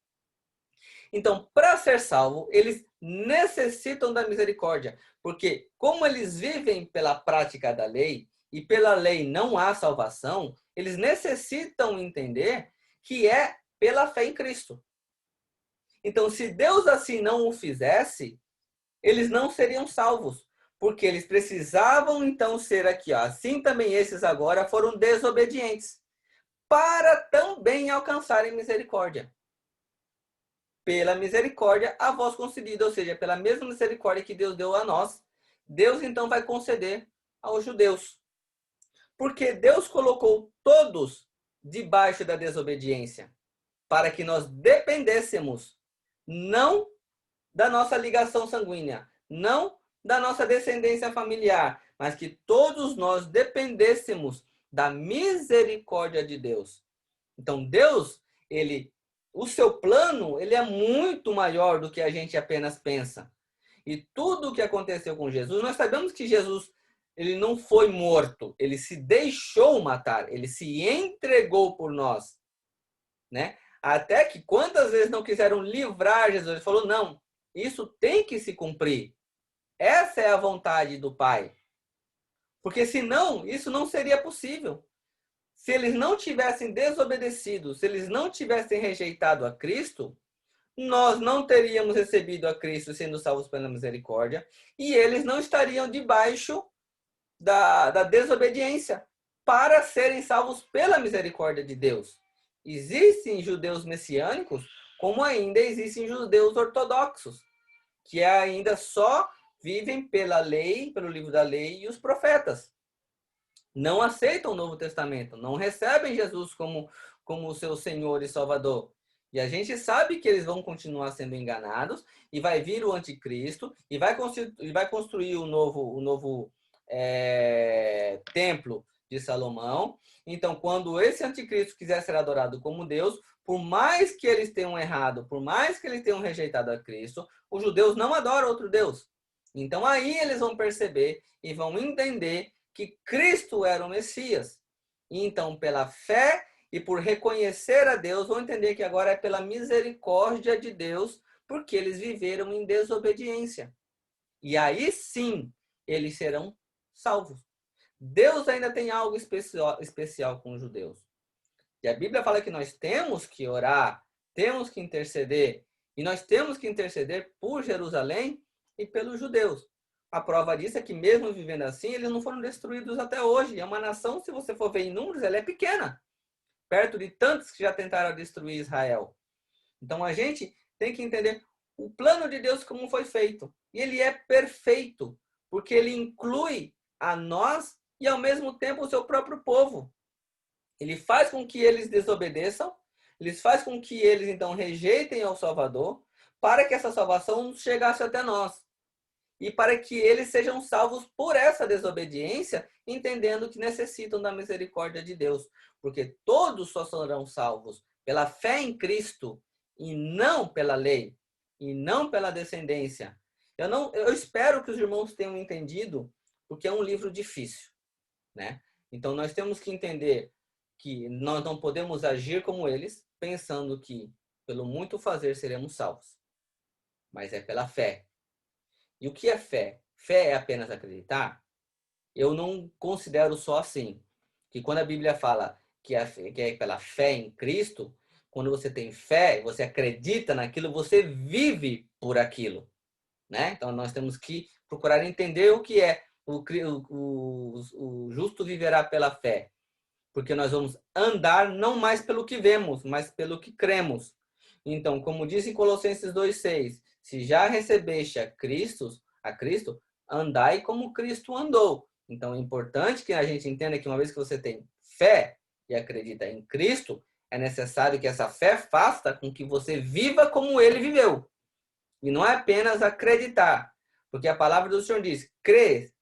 Então, para ser salvo, eles necessitam da misericórdia, porque como eles vivem pela prática da lei e pela lei não há salvação, eles necessitam entender que é pela fé em Cristo. Então, se Deus assim não o fizesse, eles não seriam salvos, porque eles precisavam então ser aqui, ó. Assim também esses agora foram desobedientes, para também alcançarem misericórdia. Pela misericórdia a vós concedida, ou seja, pela mesma misericórdia que Deus deu a nós, Deus então vai conceder aos judeus. Porque Deus colocou todos debaixo da desobediência, para que nós dependêssemos não da nossa ligação sanguínea, não da nossa descendência familiar, mas que todos nós dependêssemos da misericórdia de Deus. Então Deus, o seu plano, ele é muito maior do que a gente apenas pensa. E tudo o que aconteceu com Jesus, nós sabemos que Jesus, ele não foi morto, ele se deixou matar, ele se entregou por nós, né? Até que quantas vezes não quiseram livrar Jesus, ele falou: "Não, isso tem que se cumprir. Essa é a vontade do Pai." Porque senão, isso não seria possível. Se eles não tivessem desobedecido, se eles não tivessem rejeitado a Cristo, nós não teríamos recebido a Cristo sendo salvos pela misericórdia e eles não estariam debaixo da desobediência para serem salvos pela misericórdia de Deus. Existem judeus messiânicos, como ainda existem judeus ortodoxos, que ainda só vivem pela lei, pelo livro da lei e os profetas. Não aceitam o Novo Testamento, não recebem Jesus como seu Senhor e Salvador. E a gente sabe que eles vão continuar sendo enganados e vai vir o anticristo e vai construir o novo templo de Salomão. Então, quando esse anticristo quiser ser adorado como Deus, por mais que eles tenham errado, por mais que eles tenham rejeitado a Cristo, os judeus não adoram outro Deus. Então, aí eles vão perceber e vão entender que Cristo era o Messias. E então, pela fé e por reconhecer a Deus, vão entender que agora é pela misericórdia de Deus, porque eles viveram em desobediência. E aí sim, eles serão salvos. Deus ainda tem algo especial com os judeus. E a Bíblia fala que nós temos que orar, temos que interceder, e nós temos que interceder por Jerusalém e pelos judeus. A prova disso é que mesmo vivendo assim, eles não foram destruídos até hoje. É uma nação, se você for ver em números, ela é pequena, perto de tantos que já tentaram destruir Israel. Então a gente tem que entender o plano de Deus como foi feito. E ele é perfeito, porque ele inclui a nós e ao mesmo tempo o seu próprio povo. Ele faz com que eles desobedeçam, ele faz com que eles então rejeitem ao Salvador, para que essa salvação chegasse até nós. E para que eles sejam salvos por essa desobediência, entendendo que necessitam da misericórdia de Deus. Porque todos só serão salvos pela fé em Cristo e não pela lei, e não pela descendência. Eu espero que os irmãos tenham entendido, porque é um livro difícil, né? Então nós temos que entender que nós não podemos agir como eles, pensando que pelo muito fazer seremos salvos. Mas é pela fé. E o que é fé? Fé é apenas acreditar? Eu não considero só assim. Que quando a Bíblia fala que é pela fé em Cristo, quando você tem fé, você acredita naquilo, você vive por aquilo, né? Então nós temos que procurar entender o que é o justo viverá pela fé, porque nós vamos andar não mais pelo que vemos, mas pelo que cremos. Então, como diz em Colossenses 2,6, se já recebeste a Cristo, andai como Cristo andou. Então, é importante que a gente entenda que uma vez que você tem fé e acredita em Cristo, é necessário que essa fé faça com que você viva como ele viveu. E não é apenas acreditar, porque a palavra do Senhor diz: crê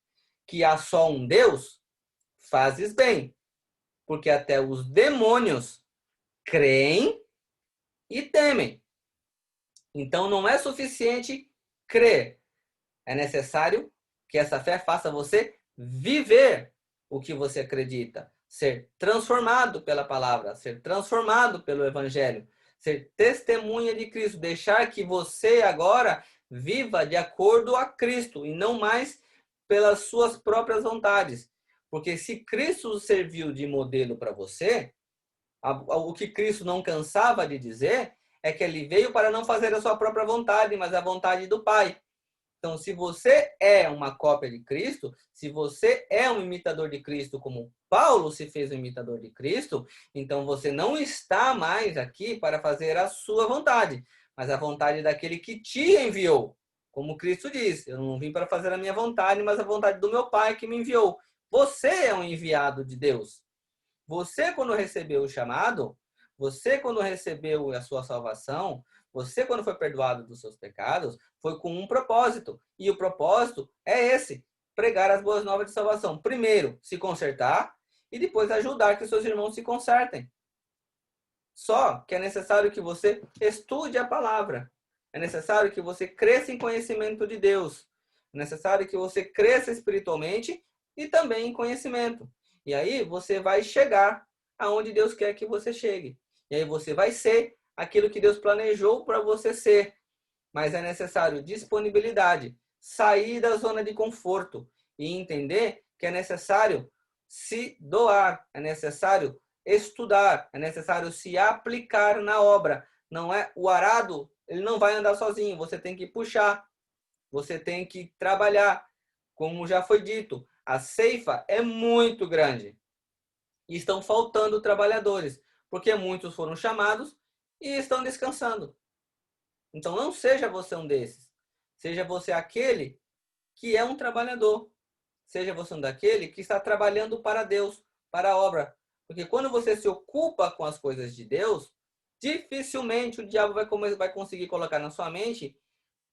que há só um Deus, fazes bem, porque até os demônios creem e temem. Então não é suficiente crer, é necessário que essa fé faça você viver o que você acredita, ser transformado pela palavra, ser transformado pelo evangelho, ser testemunha de Cristo, deixar que você agora viva de acordo a Cristo e não mais pelas suas próprias vontades. Porque se Cristo serviu de modelo para você, o que Cristo não cansava de dizer é que ele veio para não fazer a sua própria vontade, mas a vontade do Pai. Então, se você é uma cópia de Cristo, se você é um imitador de Cristo, como Paulo se fez um imitador de Cristo, então você não está mais aqui para fazer a sua vontade, mas a vontade daquele que te enviou. Como Cristo diz, eu não vim para fazer a minha vontade, mas a vontade do meu Pai que me enviou. Você é um enviado de Deus. Você, quando recebeu o chamado, você, quando recebeu a sua salvação, você, quando foi perdoado dos seus pecados, foi com um propósito. E o propósito é esse: pregar as boas novas de salvação. Primeiro, se consertar e depois ajudar que seus irmãos se consertem. Só que é necessário que você estude a palavra. É necessário que você cresça em conhecimento de Deus. É necessário que você cresça espiritualmente e também em conhecimento. E aí você vai chegar aonde Deus quer que você chegue. E aí você vai ser aquilo que Deus planejou para você ser. Mas é necessário disponibilidade, sair da zona de conforto e entender que é necessário se doar, é necessário estudar, é necessário se aplicar na obra. Não é o arado, ele não vai andar sozinho, você tem que puxar, você tem que trabalhar. Como já foi dito, a ceifa é muito grande e estão faltando trabalhadores, porque muitos foram chamados e estão descansando. Então não seja você um desses. Seja você aquele que é um trabalhador. Seja você um daquele que está trabalhando para Deus, para a obra. Porque quando você se ocupa com as coisas de Deus, dificilmente o diabo vai conseguir colocar na sua mente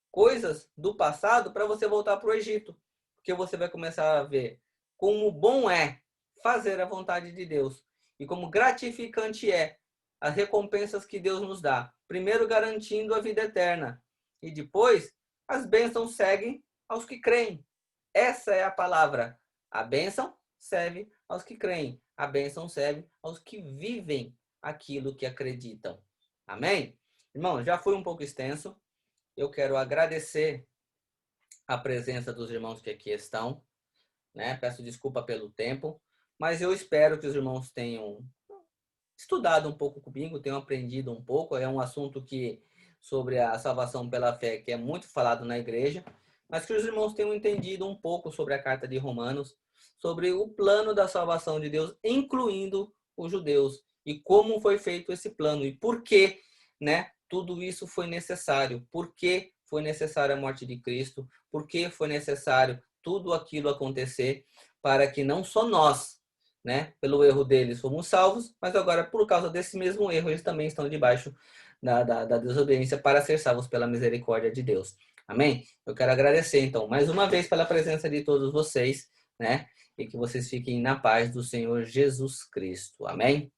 coisas do passado para você voltar para o Egito. Porque você vai começar a ver como bom é fazer a vontade de Deus e como gratificante é as recompensas que Deus nos dá. Primeiro garantindo a vida eterna e depois as bênçãos seguem aos que creem. Essa é a palavra. A bênção serve aos que creem. A bênção serve aos que vivem aquilo que acreditam. Amém? Irmão, já foi um pouco extenso. Eu quero agradecer a presença dos irmãos que aqui estão, né? Peço desculpa pelo tempo, mas eu espero que os irmãos tenham estudado um pouco comigo, tenham aprendido um pouco. É um assunto que sobre a salvação pela fé que é muito falado na igreja, mas que os irmãos tenham entendido um pouco sobre a carta de Romanos, sobre o plano da salvação de Deus, incluindo os judeus, e como foi feito esse plano e por que, né? Tudo isso foi necessário. Por que foi necessária a morte de Cristo? Por que foi necessário tudo aquilo acontecer para que não só nós, né, pelo erro deles fomos salvos, mas agora por causa desse mesmo erro eles também estão debaixo da desobediência para ser salvos pela misericórdia de Deus. Amém? Eu quero agradecer então mais uma vez pela presença de todos vocês, né? E que vocês fiquem na paz do Senhor Jesus Cristo. Amém?